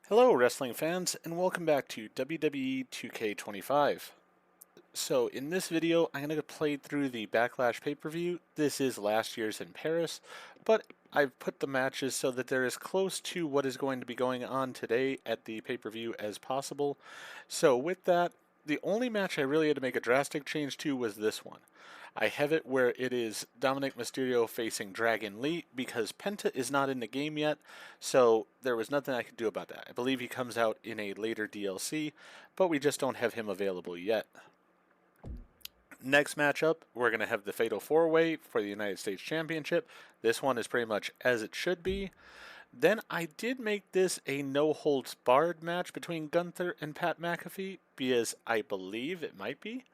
Hello, wrestling fans, and welcome back to WWE 2K25. So, in this video, I'm going to play through the Backlash pay-per-view. This is last year's in Paris, but I've put the matches so that they're as close to what is going to be going on today at the pay-per-view as possible. So, with that, the only match I really had to make a drastic change to was this one. I have it where it is Dominic Mysterio facing Dragon Lee because Penta is not in the game yet, so there was nothing I could do about that. I believe he comes out in a later DLC, but we just don't have him available yet. Next matchup, we're going to have the Fatal 4-Way for the United States Championship. This one is pretty much as it should be. Then I did make this a no-holds-barred match between Gunther and Pat McAfee because I believe it might be.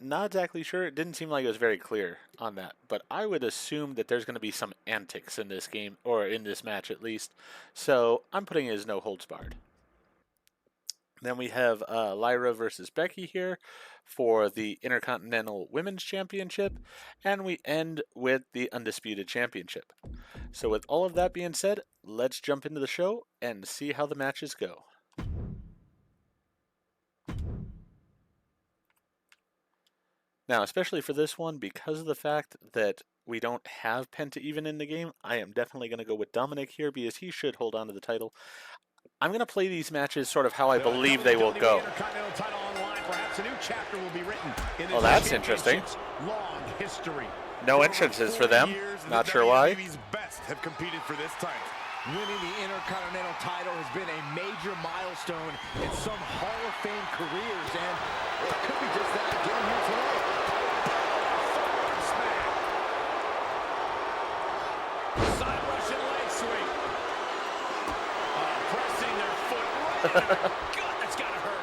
Not exactly sure. It didn't seem like it was very clear on that, but I would assume that there's going to be some antics in this game, or in this match at least. So I'm putting it as no holds barred. Then we have Lyra versus Becky here for the Intercontinental Women's Championship, and we end with the Undisputed Championship. So with all of that being said, let's jump into the show and see how the matches go. Now, especially for this one, because of the fact that we don't have Penta even in the game, I am definitely going to go with Dominic here because he should hold on to the title. I'm going to play these matches sort of how I believe they will go. Well, that's interesting. No entrances for them. Not sure why. Winning the Intercontinental title has been a major milestone in some Hall of Fame careers, and it could be just that again here tonight. Side Russian leg sweep. Pressing their foot right in their gut. That's gotta hurt.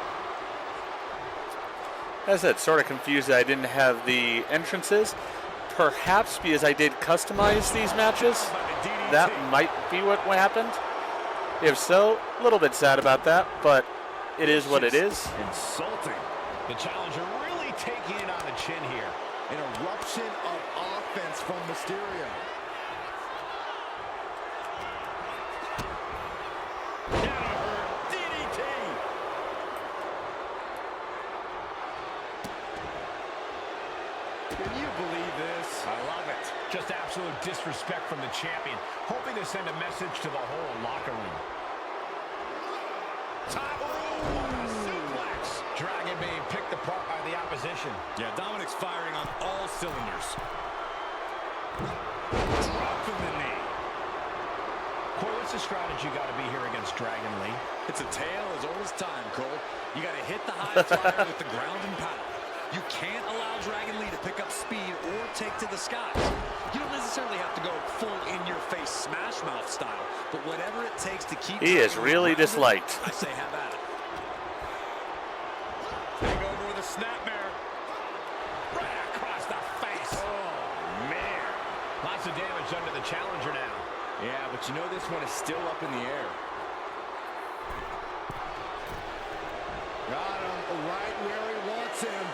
As I said, sort of confused that I didn't have the entrances. Perhaps because I did customize these matches, that might be what happened. If so, a little bit sad about that, but it is what it is. Insulting. The challenger really taking it on the chin here. An eruption of offense from Mysterio. DDT. Can you believe this? I love it. Just absolute disrespect from the champion. Hoping to send a message to the whole locker room. Top suplex. Dragon being picked apart by the opposition. Yeah, Dominic's firing on all cylinders. Dropping the knee. Cole, what's the strategy got to be here against Dragon Lee? It's a tale as old as time, Cole. You got to hit the high flyer with the ground and pound. You can't allow Dragon Lee to pick up speed or take to the skies. You don't necessarily have to go full in-your-face smash mouth style, but whatever it takes to keep... He is really disliked. I say have at it. Take over with a snapmare. Right across the face. Oh, man. Lots of damage under the challenger now. Yeah, but you know this one is still up in the air. Got him right where he wants him.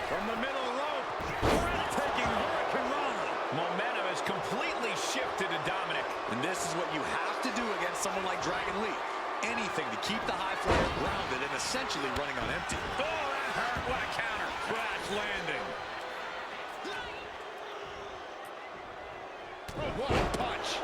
From the middle rope, breathtaking hurricanrana. Momentum has completely shifted to Dominic. And this is what you have to do against someone like Dragon Lee. Anything to keep the high flyer grounded and essentially running on empty. Oh, that hurt. What a counter. Crash landing. What a punch.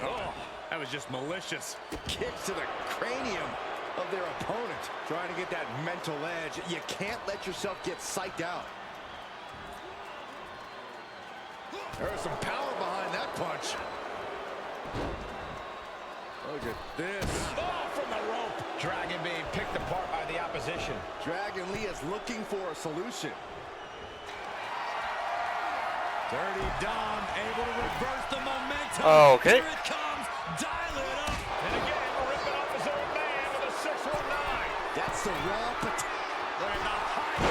Oh, that was just malicious. Kicks to the cranium of their opponent. Trying to get that mental edge. You can't let yourself get psyched out. There's some power behind that punch. Look at this. Oh, from the rope. Dragon being picked apart by the opposition. Dragon Lee is looking for a solution. Dirty Dom able to reverse the momentum. Oh, okay. Here it comes. Dial it up. And again, ripping off his own man with a 619. That's the raw potential. And the high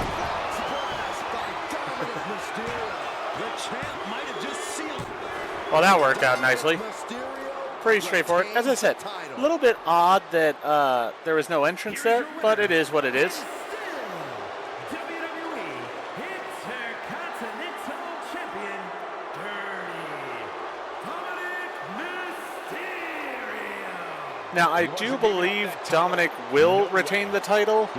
blast by Dominic Mysterio. The champ might have just sealed. Well, that worked out nicely. Pretty straightforward. As I said, a little bit odd that there was no entrance there, but it is what it is. Now, I do believe Dominic will retain the title.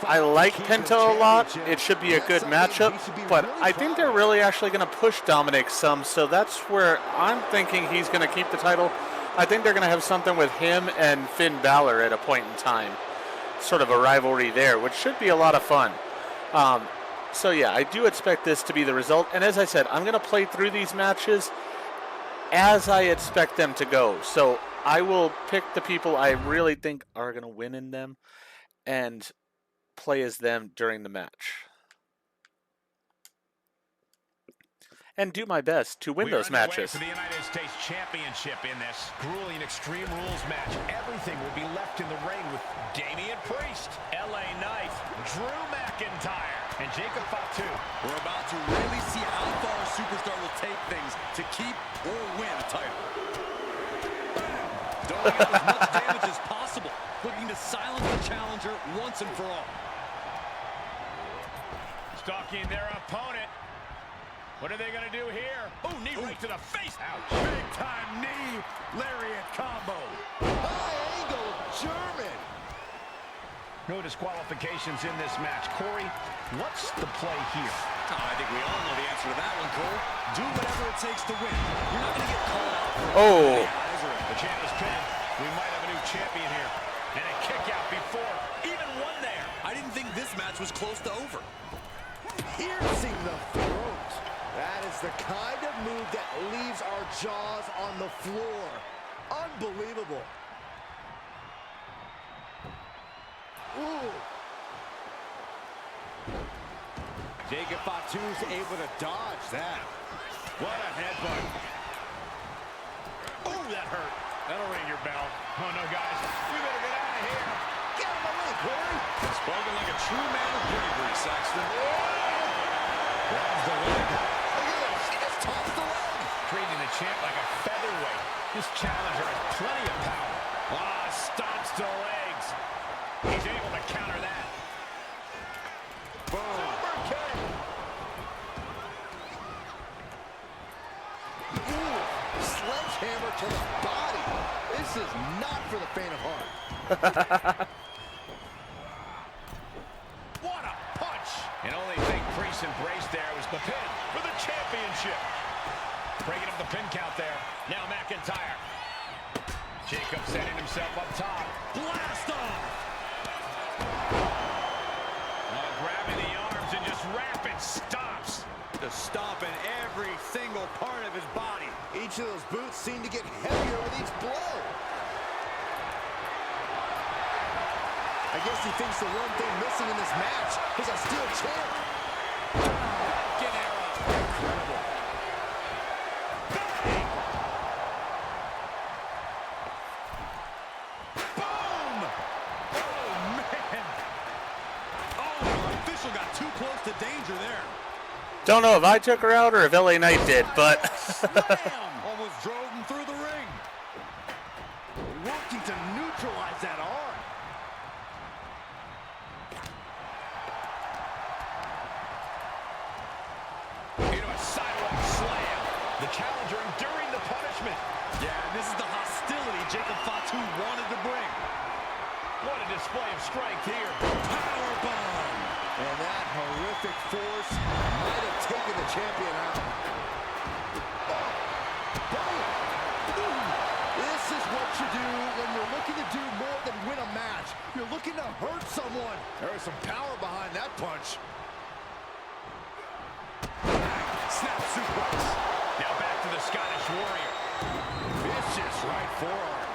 I like Penta a lot. It should be a good matchup, but I think they're really actually going to push Dominic some, so that's where I'm thinking he's going to keep the title. I think they're going to have something with him and Finn Balor at a point in time. Sort of a rivalry there, which should be a lot of fun. So yeah, I do expect this to be the result. And as I said, I'm going to play through these matches as I expect them to go. So I will pick the people I really think are going to win in them and play as them during the match. And do my best to win those matches. For the United States Championship in this grueling Extreme Rules match. Everything will be left in the ring with Damian Priest, LA Knight, Drew McIntyre, and Jacob Fatu. We're about to really see how far a superstar will take things to keep or win a title. Doing out as much damage as possible, looking to silence the challenger once and for all. Stalking their opponent. What are they going to do here? Oh, knee right to the face. Ouch. Big time knee. Lariat combo. High angle German. No disqualifications in this match. Corey, what's the play here? Oh, I think we all know the answer to that one, Cole. Do whatever it takes to win. You're not going to get called out. The champ is pinned. We might have a new champion here. And a kick out before. Even one there. I didn't think this match was close to over. Piercing the throat. That is the kind of move that leaves our jaws on the floor. Unbelievable. Ooh. Jacob Fatu's able to dodge that. What a headbutt. Oh, that hurt. That'll ring your bell. Oh, no, guys. We better get out of here. Get him away, Corey. Spoken like a true man of bravery, Saxton. Grabs the leg. Look at this. He just tossed the leg. Treating the champ like a featherweight. This challenger has plenty of power. Ah, stomps to the legs. He's able to counter that. Boom. Super kick. Ooh, sledgehammer to the body. This is not for the faint of heart. What a punch. And only thing Priest embraced there was the pin for the championship. Breaking up the pin count there. Now McIntyre. Jacob setting himself up top. Blast off. Grabbing the arms and just rapid stops. To stomp in every single part of his body. Each of those boots seem to get heavier with each blow. I guess he thinks the one thing missing in this match is a steel chair. Incredible. Bang! Boom! Oh, man. Oh, the official got too close to danger there. Don't know if I took her out or if LA Knight did, but Almost drove him through the ring. Working to neutralize that arm. Into a sidewalk slam. The challenger enduring the punishment. Yeah, and this is the hostility Jacob Fatu wanted to bring. What a display of strength here. Powerbomb. And that horrific force might have taken the champion out. This is what you do when you're looking to do more than win a match. You're looking to hurt someone. There was some power behind that punch. Snap suplex. Now back to the Scottish Warrior. Vicious right forearm.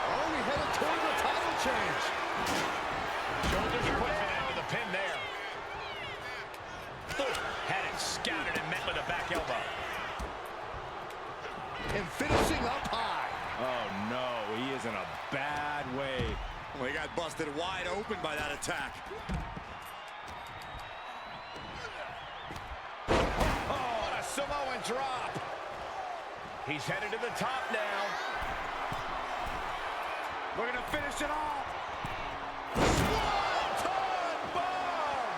Only headed toward the title change. Shoulders puts an end to the pin there. Had it scouted and met with a back elbow. And finishing up high. Oh no, he is in a bad way. Well, he got busted wide open by that attack. Oh, and a Samoan drop. He's headed to the top now. We're gonna finish it off. Swanton bomb.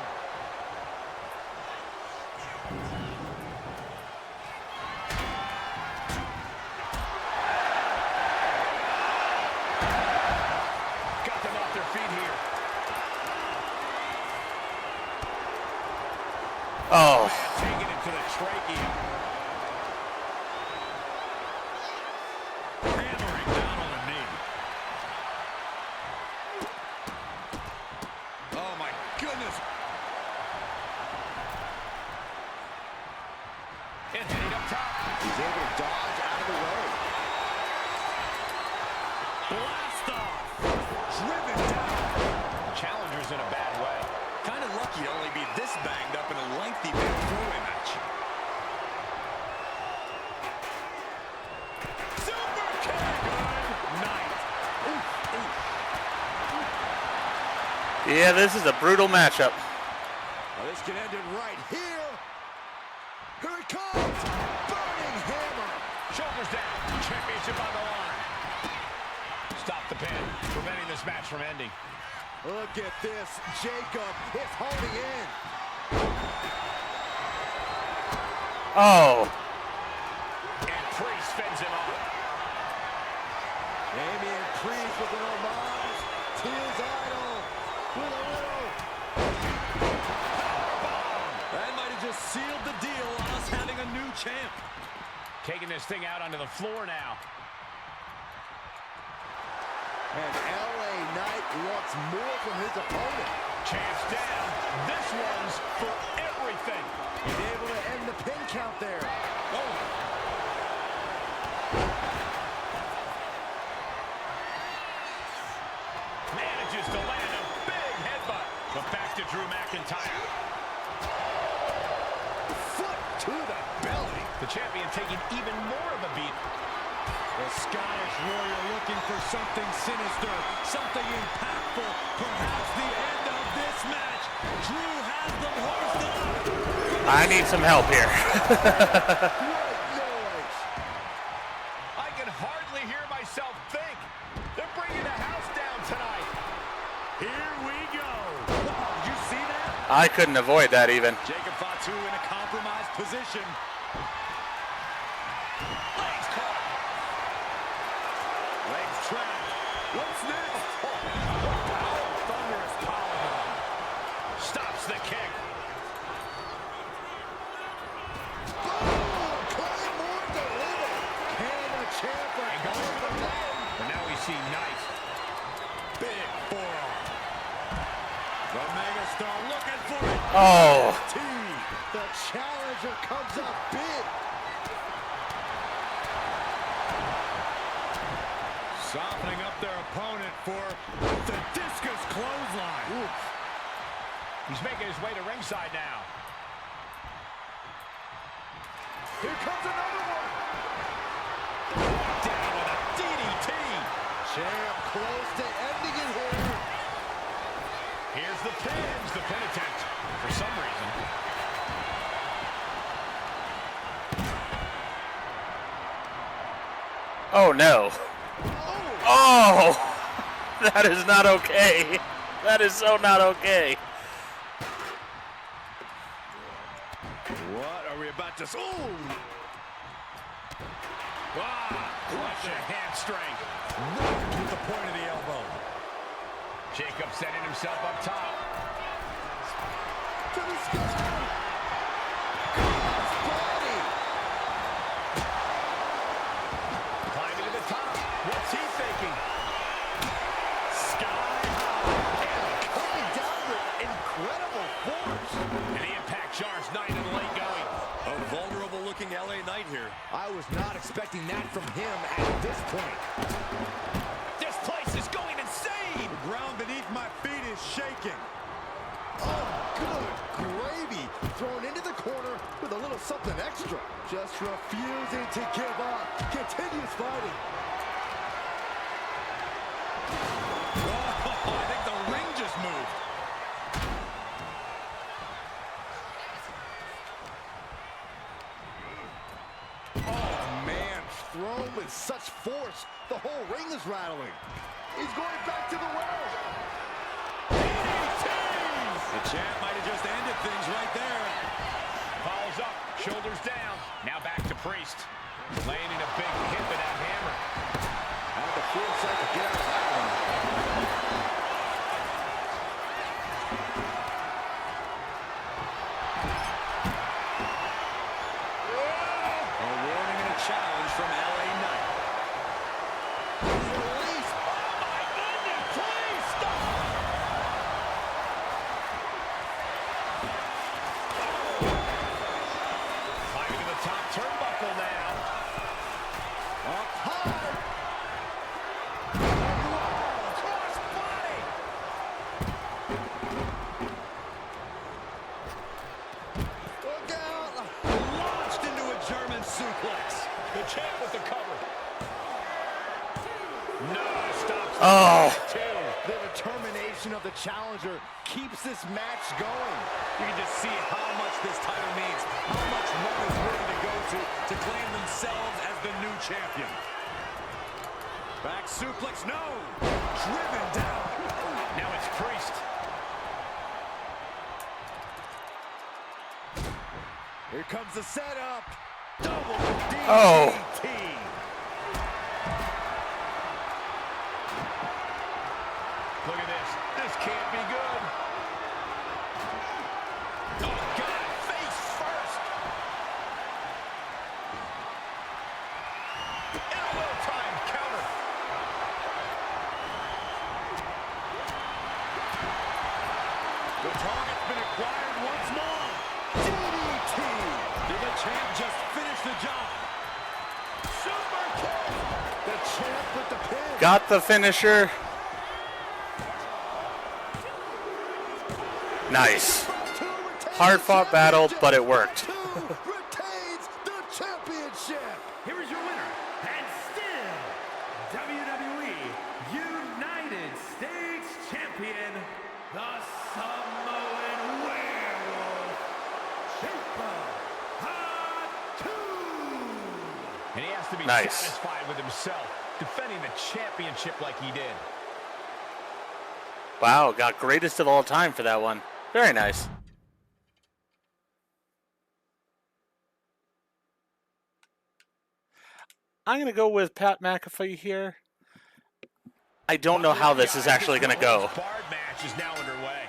Oh. Taking it to the trachea. Hammering down on the knee. Oh, my goodness. And heading up top. He's able to dodge out of the way. Blast off. Driven down. Challenger's in a bad way. Kind of lucky to only be this banged up in a lengthy big four-way match. Super kick. Good night. Yeah, this is a brutal matchup. Well, this can end it right here. Here it comes. Burning hammer. Shoulders down. Championship on the line. Stop the pin, preventing this match from ending. Look at this. Jacob is holding in. Oh. And Priest fends him off. Damian Priest with an homage to his idol. With a little. That might have just sealed the deal on us having a new champ. Taking this thing out onto the floor now. And LA Knight wants more from his opponent. Champ's down. This one's for everything. He's able to end the pin count there. Oh. Manages to land a big headbutt. But back to Drew McIntyre. Foot to the belly. The champion taking even more of a beat. The Scottish Warrior looking for something sinister, something impactful, perhaps the end of this match. Drew has them hoisted up. I need some help here. Great noise. I can hardly hear myself think. They're bringing the house down tonight. Here we go. Wow, did you see that? I couldn't avoid that even. Jacob Fatu in a compromised position. Legs caught. Legs trapped. What's next? Thunderous powerbomb. Stops the kick. Boom! Claymore delivered. Can the champ And going recover for the from pin. that? But now we see Knight. Big forearm. The megastar looking for it. Oh. The challenger comes up big. Softening up their opponent for the discus clothesline. Oof. He's making his way to ringside now. Here comes another one. Down with a DDT. Champ close to ending it here. Here's the pins. The pin attempt for some reason. Oh no. Oh. That is not okay. That is so not okay. What are we about to... Ooh! Clutch a hamstring. Right with the point of the elbow. Jacob setting himself up top. To the sky. Crossbody. Climbing to the top. What's he thinking? Sky high. Coming down with incredible force. And the impact jars Knight in the late going. A vulnerable-looking LA Knight here. I was not expecting that from him at this point. This place is going insane. The ground beneath my feet is shaking. Oh, good gravy. Thrown into the corner with a little something extra. Just refusing to give up. Continues fighting. Oh, I think the ring just moved. Oh, man. Thrown with such force, the whole ring is rattling. He's going back to the well. The champ might have just ended things right there. Follows up, shoulders down. Now back to Priest. Laying in a big hit with that hammer. Had the foresight to get out of that one. suplex. The champ with the cover. No, stops. Oh. The determination of the challenger keeps this match going. You can just see how much this title means, how much one is willing to go to claim themselves as the new champion. Back suplex, no! Driven down. Now it's Priest. Here comes the setup. Double DDT. Oh. Look at this. This can't be good. Oh, God. Face first. And a well-timed counter. The target's been acquired once more. DDT. Did the champ just finish the job? Super kick. The champ with the pin. Got the finisher. Nice. Hard-fought battle, but it worked. Retains the championship. Here is your winner, and still WWE United States Champion, the Samoan Werewolf, Ciampa. And he has to be Nice. satisfied with himself, defending the championship like he did. Wow, got greatest of all time for that one. Very nice. I'm going to go with Pat McAfee here. I don't know how this is actually going to go. Bard match is now underway.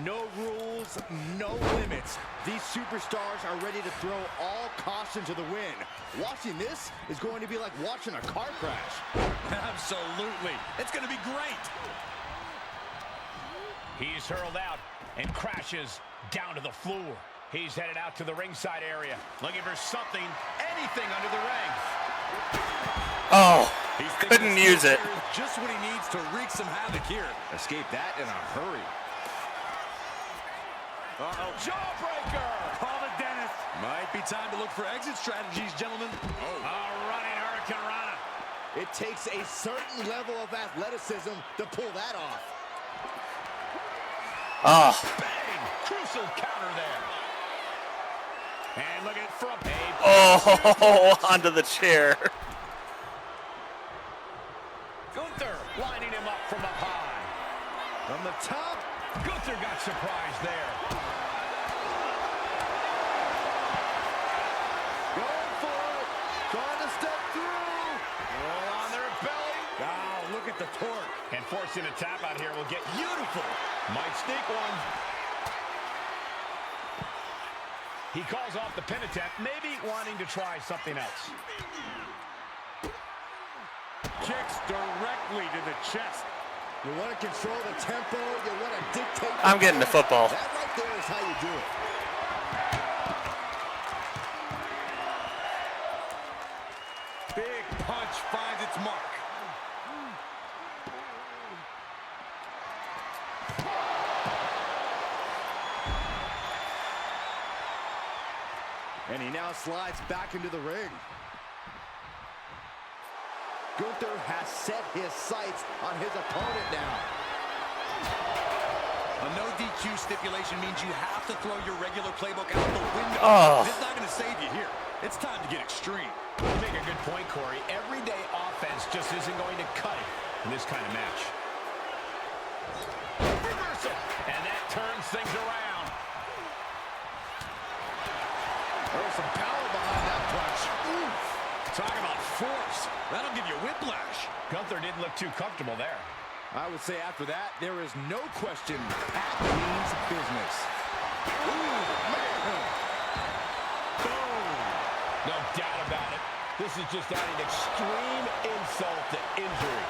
No rules, no limits. These superstars are ready to throw all caution to the wind. Watching this is going to be like watching a car crash. Absolutely. It's going to be great. He's hurled out and crashes down to the floor. He's headed out to the ringside area, looking for something, anything under the ring. Oh, couldn't use it. Just what he needs to wreak some havoc here. Escape that in a hurry. Uh-oh, jawbreaker! Call the dentist. Might be time to look for exit strategies, gentlemen. Oh. A running Hurricane Rana. It takes a certain level of athleticism to pull that off. Oh, Bang! Crucial counter there. And look at it from oh, onto the chair. Gunther lining him up from up high. From the top. Gunther got surprised there. Going for it. Trying to step through. Roll on their belly. Wow, look at the torque. And forcing a tap out here will get beautiful. Might sneak one. He calls off the pin attempt, maybe wanting to try something else. Kicks directly to the chest. You want to control the tempo. You want to dictate. I'm getting the football. That right there is how you do it. Big punch finds its mark. And he now slides back into the ring. Gunther has set his sights on his opponent now. A no DQ stipulation means you have to throw your regular playbook out the window. Oh. It's not going to save you here. It's time to get extreme. You make a good point, Corey. Everyday offense just isn't going to cut it in this kind of match. Reversal. And that turns things around. There's some power behind that punch. Oof. Talk about force. That'll give you whiplash. Gunther didn't look too comfortable there. I would say after that, there is no question Pat means business. Ooh, man. Boom. No doubt about it. This is just adding extreme insult to injury.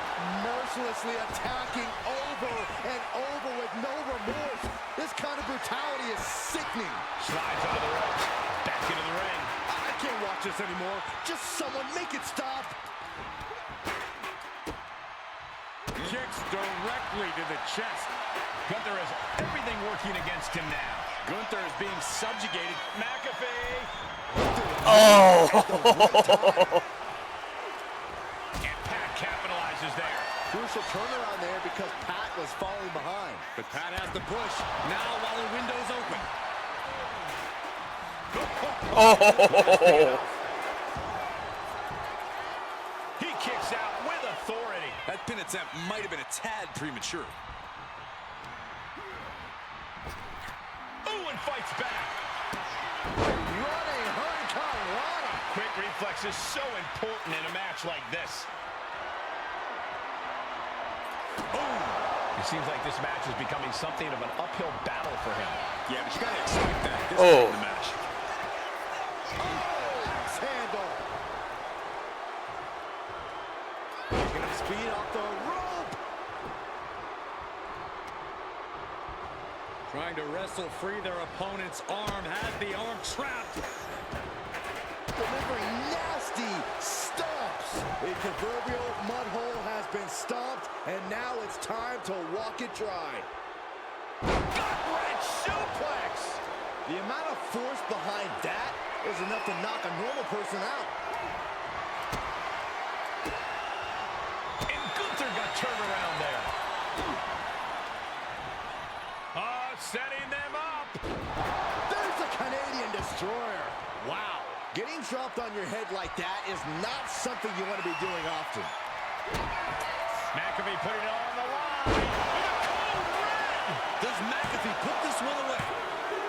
Mercilessly attacking over and over with no remorse. This kind of brutality is sickening. Slides out of the ropes. Back into the ring. I can't watch this anymore. Just someone make it stop. kicks directly to the chest. Gunther has everything working against him now. Gunther is being subjugated. McAfee. Oh! And Pat capitalizes there. Crucial turnaround there because Pat was falling behind. But Pat has the push. Now while the window's open. Oh! He kicks out with authority. That pin attempt might have been a tad premature. Ooh, and fights back. Running Hurricane Rana. Quick reflex is so important in a match like this. Ooh. It seems like this match is becoming something of an uphill battle for him. Yeah, but you gotta expect that this point in the match. Axe handle. He's gonna speed off the rope. Trying to wrestle free their opponent's arm, has the arm trapped. Delivering nasty stomps. A proverbial mud hole has been stomped, and now it's time to walk it dry. Gut-wrench suplex. The amount of force behind that is enough to knock a normal person out. And Gunther got turned around there. Setting them up. There's a Canadian destroyer. Wow. Getting dropped on your head like that is not something you want to be doing often. McAfee putting it on the line. With a cold red. Does McAfee put this one away?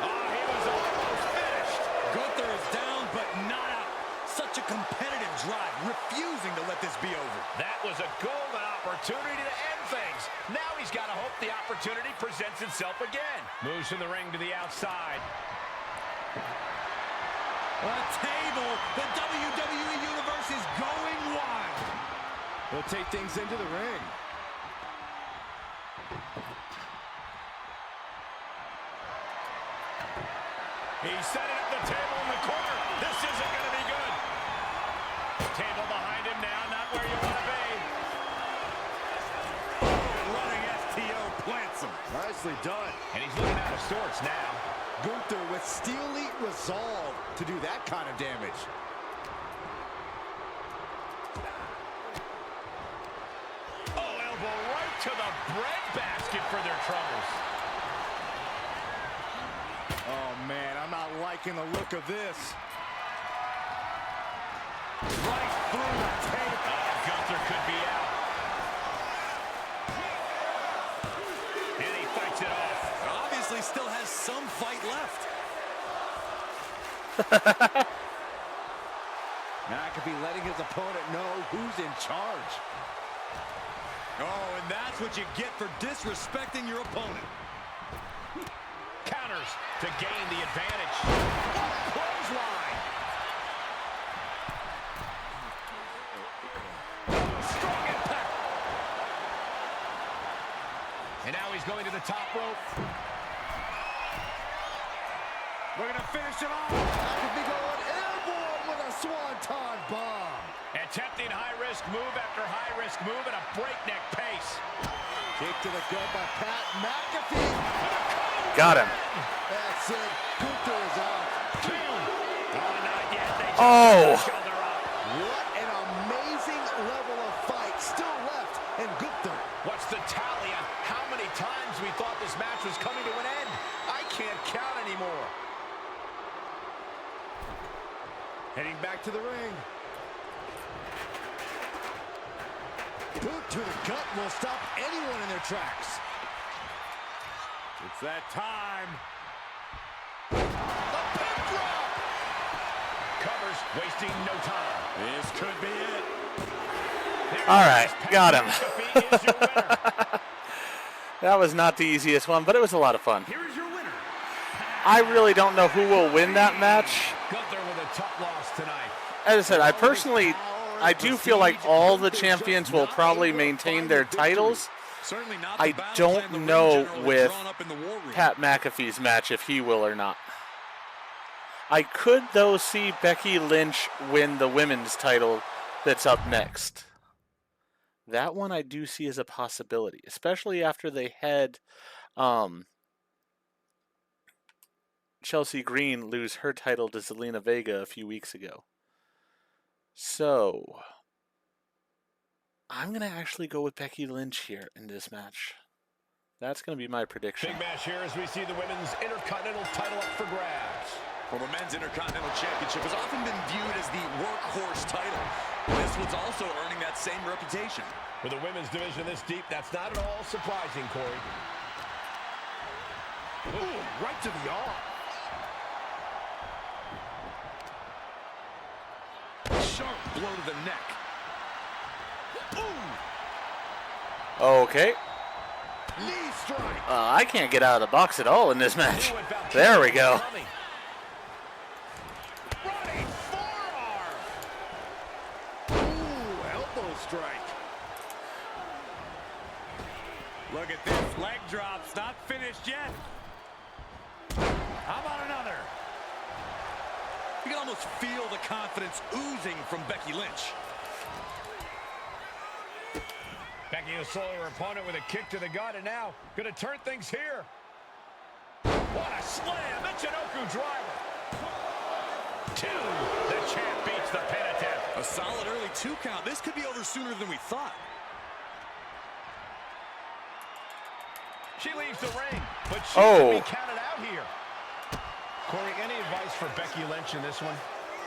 Oh, he was almost finished. Gunther is down, but not out. Such a competitive drive, refusing to let this be over. That was a golden opportunity to end things. Now he's got to hope the opportunity presents itself again. Moves from the ring to the outside. A table. The WWE Universe is going wild. They'll take things into the ring. He's setting up the table in the corner. This isn't going to be good. Table behind him now, not where you want to be. Running STO plants him. Nicely done. And he's looking out of sorts now. Gunther with steely resolve to do that kind of damage. Oh, elbow right to the breadbasket for their troubles. Oh, man, I'm not liking the look of this. Right through the tape. Gunther could be out. And he fights it off. Obviously still has some fight left. McAfee letting his opponent know who's in charge. Oh, and that's what you get for disrespecting your opponent. Counters to gain the advantage. Clothesline. Strong impact. And now he's going to the top rope. Looking to finish it off. McAfee going airborne with a swanton bomb. Attempting high-risk move after high-risk move at a breakneck pace. Kick to the gut by Pat McAfee. Got him. That's it. Gunther is out. Two. Oh, not yet. They just Oh. each other up. What an amazing level of fight still left in Gunther. What's the tally on how many times we thought this match was coming to an end? I can't count anymore. Heading back to the ring. Boot to the gut will stop anyone in their tracks. It's that time. The pin drop. Covers, wasting no time. This could be it. All right, got him. McAfee is your winner. That was not the easiest one, but it was a lot of fun. Here is your winner. I really don't know who will win that match. Gunther with a tough loss tonight. As I said, I do feel like all the champions will probably maintain their titles. Certainly not I the battle don't plan the ring know general has with drawn up in the war room. Pat McAfee's match if he will or not. I could, though, see Becky Lynch win the women's title that's up next. That one I do see as a possibility, especially after they had um, Chelsea Green lose her title to Zelina Vega a few weeks ago. So, I'm going to actually go with Becky Lynch here in this match. That's going to be my prediction. Big match here as we see the women's Intercontinental title up for grabs. Well, the men's Intercontinental Championship has often been viewed as the workhorse title. This one's also earning that same reputation. For the women's division this deep, that's not at all surprising, Corey. Ooh, right to the arm. Sharp blow to the neck. Ooh. Okay. Knee strike. I can't get out of the box at all in this match. There we go. Running forearm. Ooh, elbow strike. Look at this, leg drops, not finished yet. How about another? You can almost feel the confidence oozing from Becky Lynch. Becky will slow her opponent with a kick to the gut, and now going to turn things here. What a slam! Michinoku driver. 2. The champ beats the pin attempt. A solid early 2 count. This could be over sooner than we thought. She leaves the ring, but she will be counted out here. Corey, any advice for Becky Lynch in this one?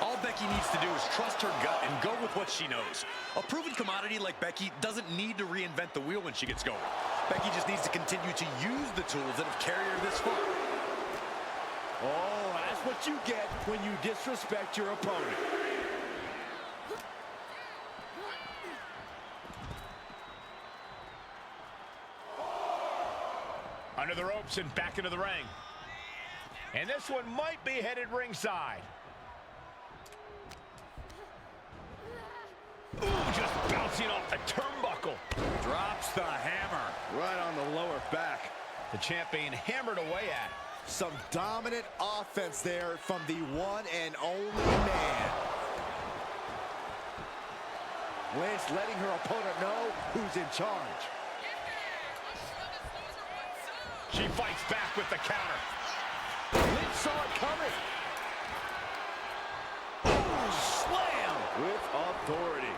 All Becky needs to do is trust her gut and go with what she knows. A proven commodity like Becky doesn't need to reinvent the wheel when she gets going. Becky just needs to continue to use the tools that have carried her this far. Oh, that's what you get when you disrespect your opponent. Under the ropes and back into the ring. And this one might be headed ringside. Ooh, just bouncing off the turnbuckle. Drops the hammer. Right on the lower back. The champ being hammered away at. Some dominant offense there from the one and only man. Lynch letting her opponent know who's in charge. She fights back with the counter. Lynch saw it coming. Ooh, slam with authority.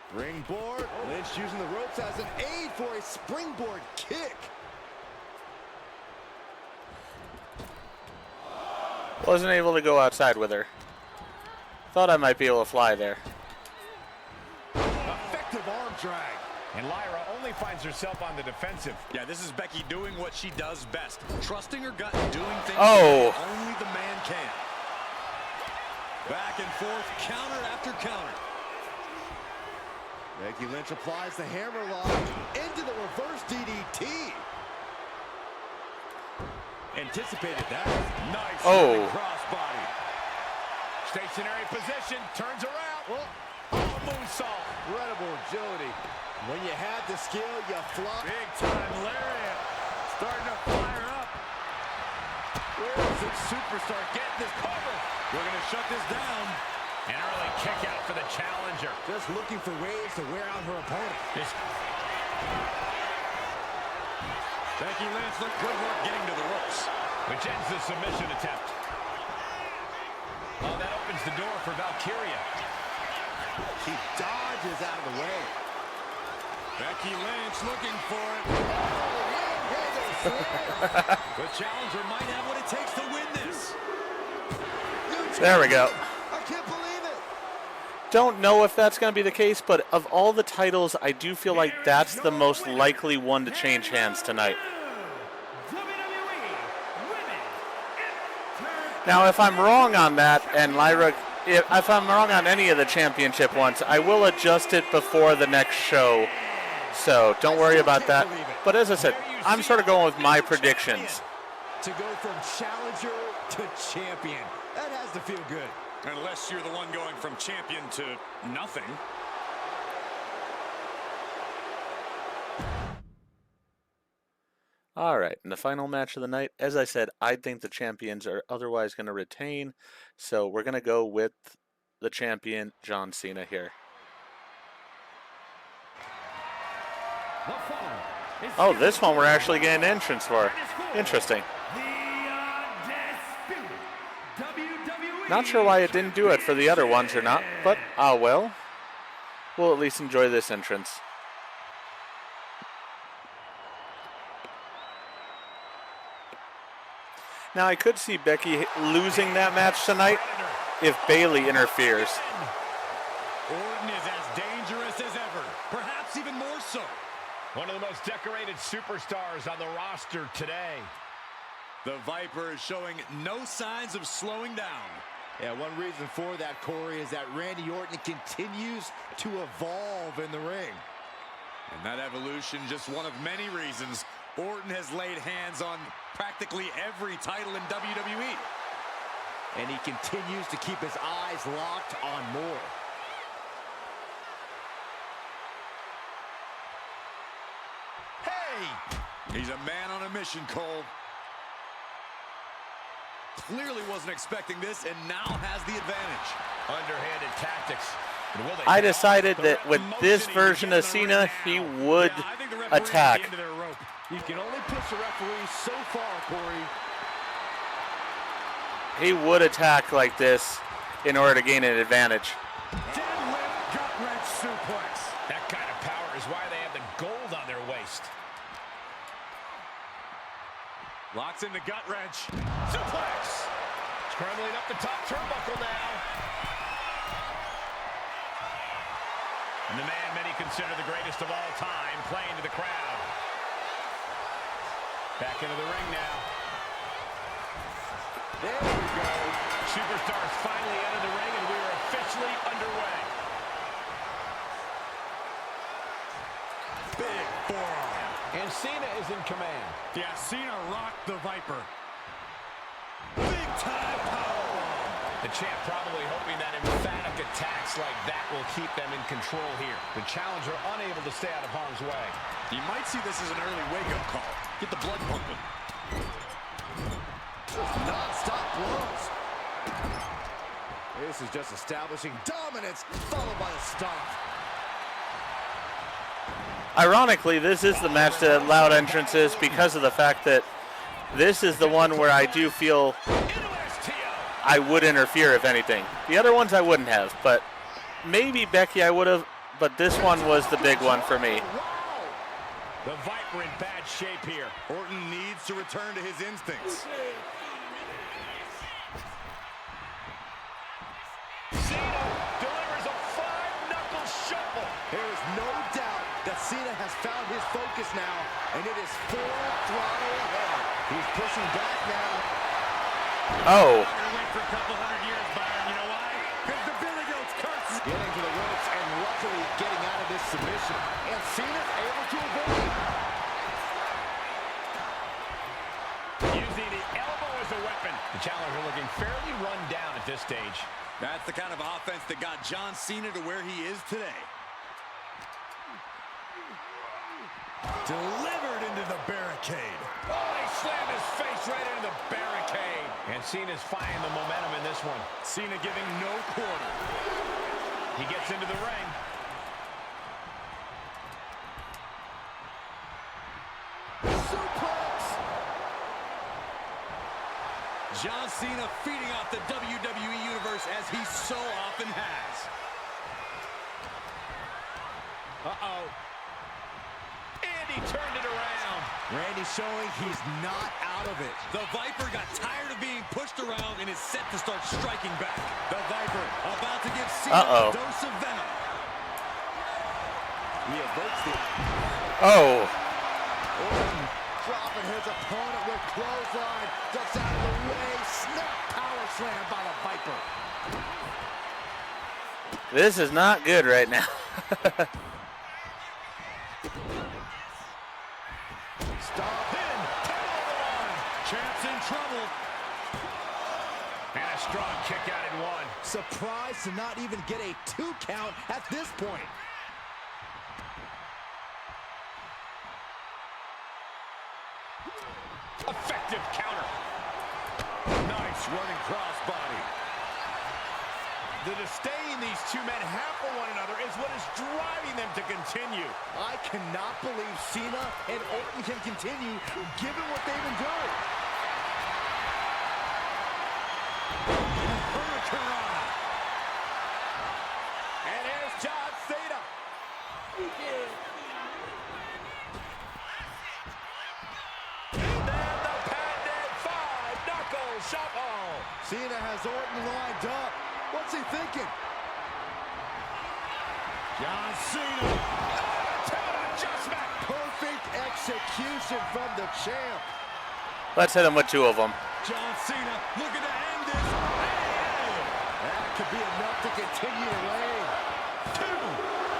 Springboard. Lynch using the ropes as an aid for a springboard kick. Wasn't able to go outside with her. Thought I might be able to fly there. Effective arm drag. And Lyra only finds herself on the defensive. Yeah, this is Becky doing what she does best. Trusting her gut and doing things Oh. that only the man can. Back and forth, counter after counter. Becky Lynch applies the hammer lock into the reverse DDT. Anticipated that. Nice crossbody. Stationary position, turns around. Oh, moonsault. Incredible agility. When you have the skill, you fly. Big time lariat. Starting to fire up. Where's the superstar getting this cover? We're going to shut this down. An early kick out for the challenger. Just looking for ways to wear out her opponent. Becky Lynch looked good work getting to the ropes. Which ends the submission attempt. Oh, that opens the door for Valkyria. She dodges out of the way. Becky Lynch looking for it. The challenger might have what it takes to win this. There we go. I can't believe it. Don't know if that's going to be the case, but of all the titles, I do feel like that's the most likely one to change hands tonight. Now, if I'm wrong on that, and Lyra, if I'm wrong on any of the championship ones, I will adjust it before the next show. So don't worry about that. But as I said, I'm sort of going with my predictions. To go from challenger to champion. That has to feel good. Unless you're the one going from champion to nothing. All right, in the final match of the night, as I said, I think the champions are otherwise going to retain, so we're going to go with the champion, John Cena, here. Oh, this one we're actually getting entrance for. Interesting. Not sure why it didn't do it for the other ones or not, but ah well. We'll at least enjoy this entrance. Now I could see Becky losing that match tonight if Bayley interferes. Orton is as dangerous as ever, perhaps even more so. One of the most decorated superstars on the roster today. The Viper is showing no signs of slowing down. Yeah, one reason for that, Corey, is that Randy Orton continues to evolve in the ring. And that evolution, just one of many reasons Orton has laid hands on practically every title in WWE. And he continues to keep his eyes locked on more. Hey! He's a man on a mission, Cole. Clearly wasn't expecting this and now has the advantage. Underhanded tactics. I decided that with this version of Cena, he would attack. You can only push the referee so far, Corey. He would attack like this in order to gain an advantage. Deadlift gut-wrench suplex. That kind of power is why they have the gold on their waist. Locks in the gut wrench. Suplex. Scrambling up the top turnbuckle now. And the man many consider the greatest of all time playing to the crowd. Back into the ring now. There we go. Superstars finally entered the ring and we are officially underway. Big forearm. And Cena is in command. Yeah, Cena rocked the Viper. Big time powerbomb. The champ probably hoping that emphatic attacks like that will keep them in control here. The challenger unable to stay out of harm's way. You might see this as an early wake-up call. Get the blood pumping. Non-stop blows. This is just establishing dominance, followed by a stomp. Ironically, this is the match that allowed entrances because of the fact that this is the one where I do feel I would interfere, if anything. The other ones I wouldn't have, but maybe Becky I would have, but this one was the big one for me. The Viper in bad shape here. Orton needs to return to his instincts. Cena delivers a five-knuckle shuffle. There is no doubt that Cena has found his focus now, and it is full throttle ahead. He's pushing back now. Oh. Wait for a couple hundred years, Byron. You know why? Because the Billy Goat's curse. Getting to the ropes and luckily getting out of this submission. And Cena's able to avoid it. Using the elbow as a weapon. The challenger looking fairly run down at this stage. That's the kind of offense that got John Cena to where he is today. Delivered into the barricade. Oh, he slammed his face right into the barricade. And Cena's finding the momentum in this one. Cena giving no quarter. He gets into the ring. Suplex. John Cena feeding off the WWE Universe as he so often has. Uh-oh. And he turned it around. Randy showing he's not out of it. The Viper got tired of being pushed around and is set to start striking back. The Viper about to give Cena a dose of venom. He evokes the... Oh. Orton dropping his opponent with clothesline. Ducks out of the way. Snap power slam by the Viper. This is not good right now. Stop in. Champ's in trouble. And a strong kick out in one. Surprised to not even get a 2 count at this point. Effective counter. Nice running crossbody. The disdain these two men have for one another is what is driving them to continue. I cannot believe Cena and Orton can continue given what they've endured. Hurricanrana. And here's John Cena. And the patented five-knuckle shuffle. Cena has Orton lined up. What's he thinking? John Cena. Adjustment. Perfect execution from the champ. Let's hit him with two of them. John Cena looking to end this. That could be enough to continue to reign. Two.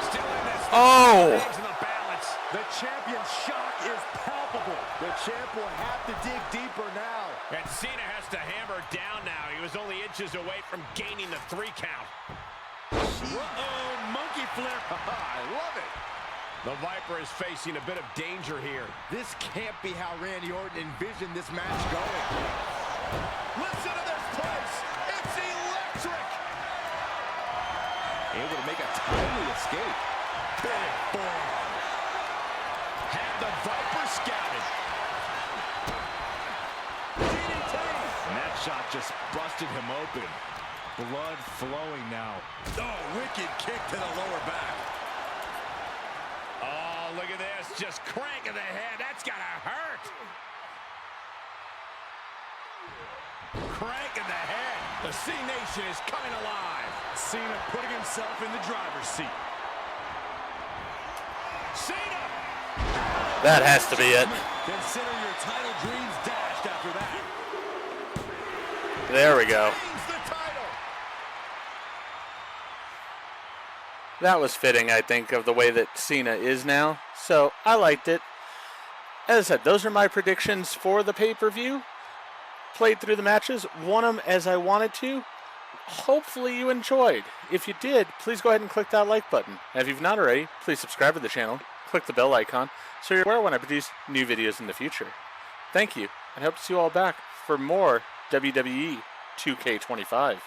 Still in this. Oh! Legs in the balance. The champion's shock is palpable. The champ will have to dig deeper now. And Cena has to hammer down now. He was only inches away from gaining the 3 count. Uh-oh, monkey flip. I love it. The Viper is facing a bit of danger here. This can't be how Randy Orton envisioned this match going. Listen to this place. It's electric. Able to make a timely escape. Big forearm. Had the Viper scouted. DDT. And that shot just busted him open. Blood flowing now. Oh, wicked kick to the lower back. Oh, look at this. Just cranking the head. That's got to hurt. Cranking the head. The C Nation is coming alive. Cena putting himself in the driver's seat. Cena. That has to be it. Consider your title dreams dashed after that. There we go. Retains the title. That was fitting, I think, of the way that Cena is now. So I liked it. As I said, those are my predictions for the pay-per-view. Played through the matches, won them as I wanted to. Hopefully you enjoyed. If you did, please go ahead and click that like button. And if you've not already, please subscribe to the channel. Click the bell icon so you're aware when I produce new videos in the future. Thank you, and hope to see you all back for more WWE 2K25.